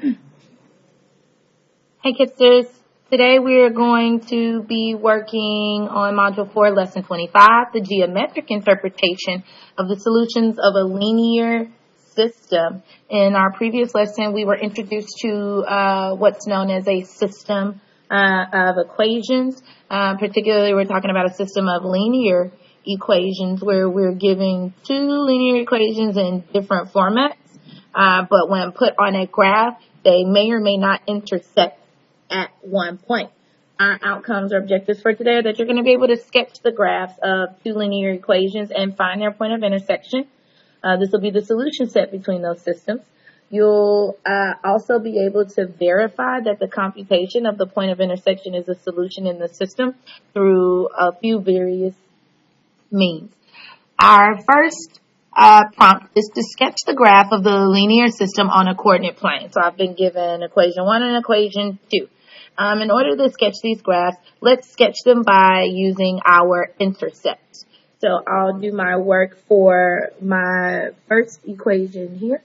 Hey Kipsters, today we are going to be working on Module 4, Lesson 25, the geometric interpretation of the solutions of a linear system. In our previous lesson, we were introduced to what's known as a system of equations. Particularly, we're talking about a system of linear equations where we're giving two linear equations in different formats. But when put on a graph, they may or may not intersect at one point. Our outcomes or objectives for today are that you're going to be able to sketch the graphs of two linear equations and find their point of intersection. This will be the solution set between those systems. You'll also be able to verify that the computation of the point of intersection is a solution in the system through a few various means. Our first prompt is to sketch the graph of the linear system on a coordinate plane. So I've been given equation 1 and equation 2. In order to sketch these graphs, let's sketch them by using our intercepts. So I'll do my work for my first equation here.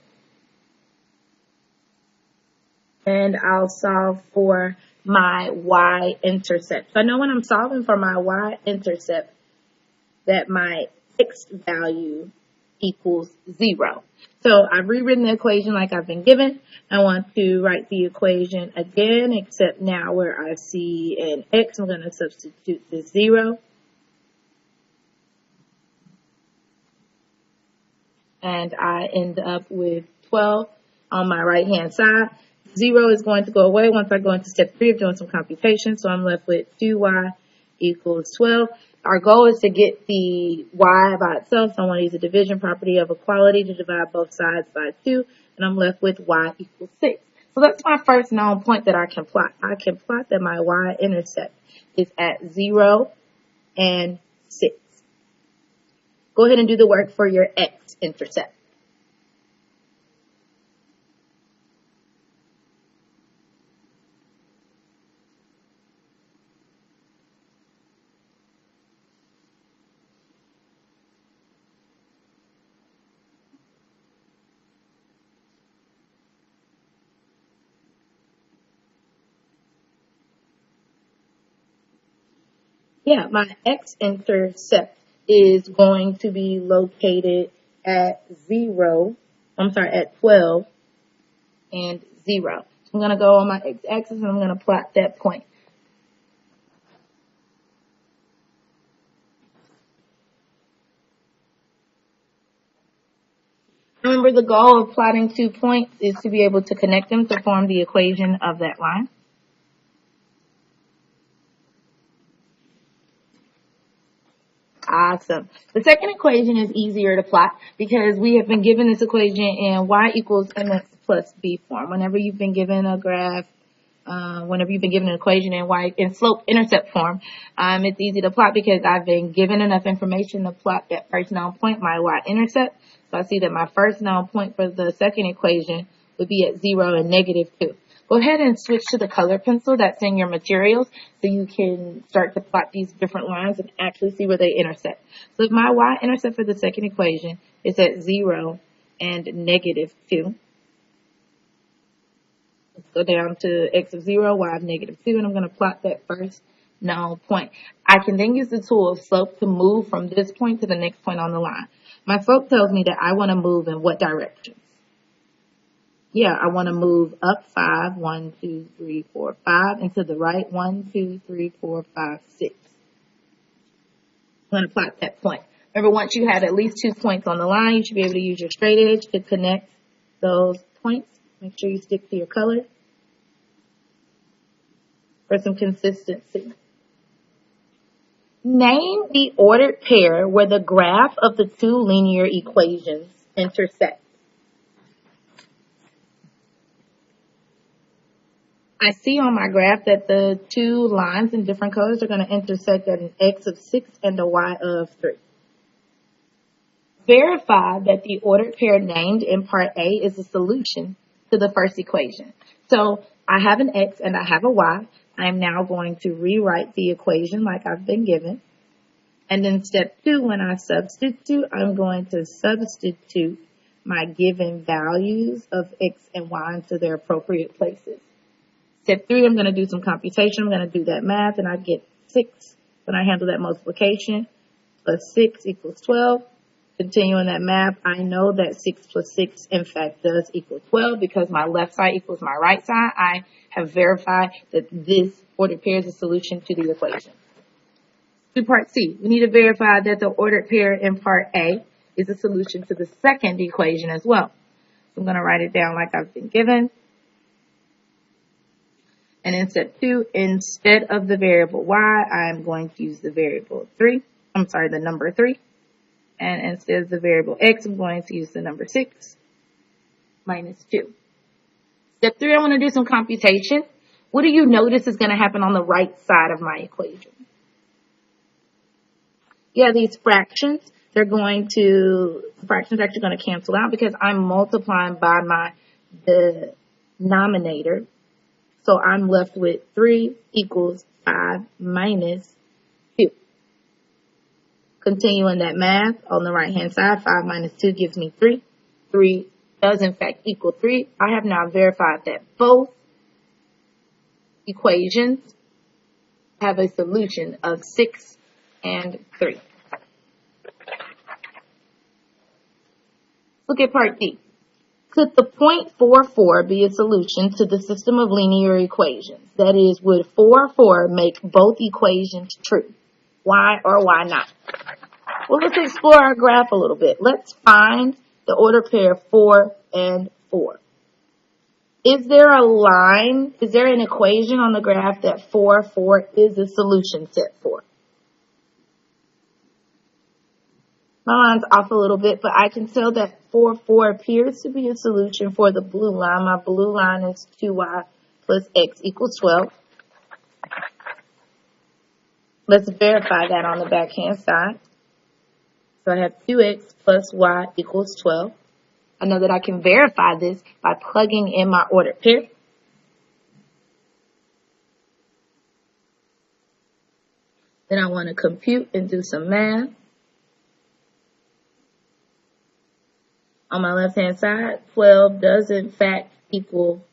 And I'll solve for my y-intercept. So I know when I'm solving for my y-intercept that my x value equals 0. So I've rewritten the equation like I've been given. I want to write the equation again, except now where I see an x, I'm going to substitute the 0. And I end up with 12 on my right-hand side. 0 is going to go away once I go into step 3 of doing some computation. So I'm left with 2y equals 12. Our goal is to get the y by itself, so I want to use the division property of equality to divide both sides by 2, and I'm left with y equals 6. So that's my first known point that I can plot. I can plot that my y-intercept is at 0 and 6. Go ahead and do the work for your x-intercept. Yeah, my x-intercept is going to be located at 12 and 0. So I'm going to go on my x-axis and I'm going to plot that point. Remember, the goal of plotting 2 points is to be able to connect them to form the equation of that line. Awesome. The second equation is easier to plot because we have been given this equation in y equals mx plus b form. Whenever you've been given a graph, whenever you've been given an equation in slope-intercept form, it's easy to plot because I've been given enough information to plot that first known point, my y-intercept. So I see that my first known point for the second equation would be at 0 and negative 2. Go ahead and switch to the color pencil that's in your materials so you can start to plot these different lines and actually see where they intersect. So if my y-intercept for the second equation is at 0 and negative 2, let's go down to x of 0, y of negative 2, and I'm going to plot that first known point. I can then use the tool of slope to move from this point to the next point on the line. My slope tells me that I want to move in what direction? Yeah, I want to move up 5, 1, 2, 3, 4, 5, and to the right, 1, 2, 3, 4, 5, 6. I'm going to plot that point. Remember, once you have at least 2 points on the line, you should be able to use your straight edge to connect those points. Make sure you stick to your color for some consistency. Name the ordered pair where the graph of the two linear equations intersect. I see on my graph that the two lines in different colors are going to intersect at an x of 6 and a y of 3. Verify that the ordered pair named in part A is a solution to the first equation. So I have an x and I have a y. I'm now going to rewrite the equation like I've been given. And then step 2, when I substitute, I'm going to substitute my given values of x and y into their appropriate places. Step 3, I'm going to do some computation. I'm going to do that math, and I get 6 when I handle that multiplication. Plus 6 equals 12. Continuing that math, I know that 6 plus 6, in fact, does equal 12 because my left side equals my right side. I have verified that this ordered pair is a solution to the equation. To part C, we need to verify that the ordered pair in part A is a solution to the second equation as well. So I'm going to write it down like I've been given. And in step 2, instead of the variable y, I'm going to use the variable 3. I'm sorry, the number 3. And instead of the variable x, I'm going to use the number 6 minus 2. Step 3, I want to do some computation. What do you notice is going to happen on the right side of my equation? Yeah, these fractions, fractions are actually going to cancel out because I'm multiplying by the denominator. So I'm left with 3 equals 5 minus 2. Continuing that math on the right-hand side, 5 minus 2 gives me 3. 3 does, in fact, equal 3. I have now verified that both equations have a solution of 6 and 3. Look at part D. Could the point 4, be a solution to the system of linear equations? That is, would 4 make both equations true? Why or why not? Well, let's explore our graph a little bit. Let's find the order pair 4 and 4. Is there a line, is there an equation on the graph that 4 is a solution set for? My line's off a little bit, but I can tell that 4 appears to be a solution for the blue line. My blue line is 2y plus x equals 12. Let's verify that on the back-hand side. So I have 2x plus y equals 12. I know that I can verify this by plugging in my ordered pair. Then I want to compute and do some math. On my left-hand side, 12 does in fact equal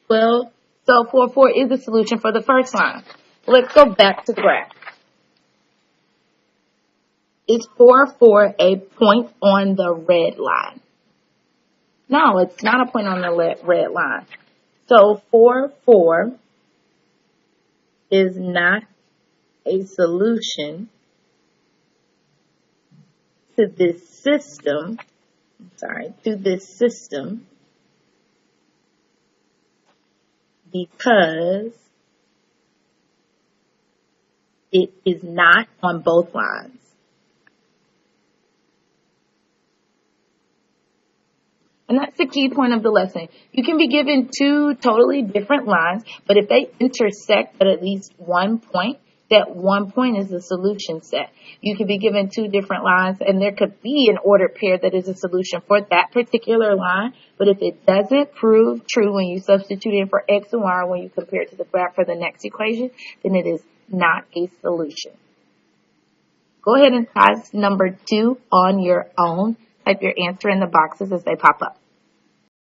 12. So 4 is the solution for the first line. Let's go back to the graph. Is 4 a point on the red line? No, it's not a point on the red line. So 4 is not a solution to this system. Because it is not on both lines. And that's the key point of the lesson. You can be given 2 totally different lines, but if they intersect at least one point, that one point is the solution set. You could be given 2 different lines, and there could be an ordered pair that is a solution for that particular line. But if it doesn't prove true when you substitute in for x and y, when you compare it to the graph for the next equation, then it is not a solution. Go ahead and try number 2 on your own. Type your answer in the boxes as they pop up.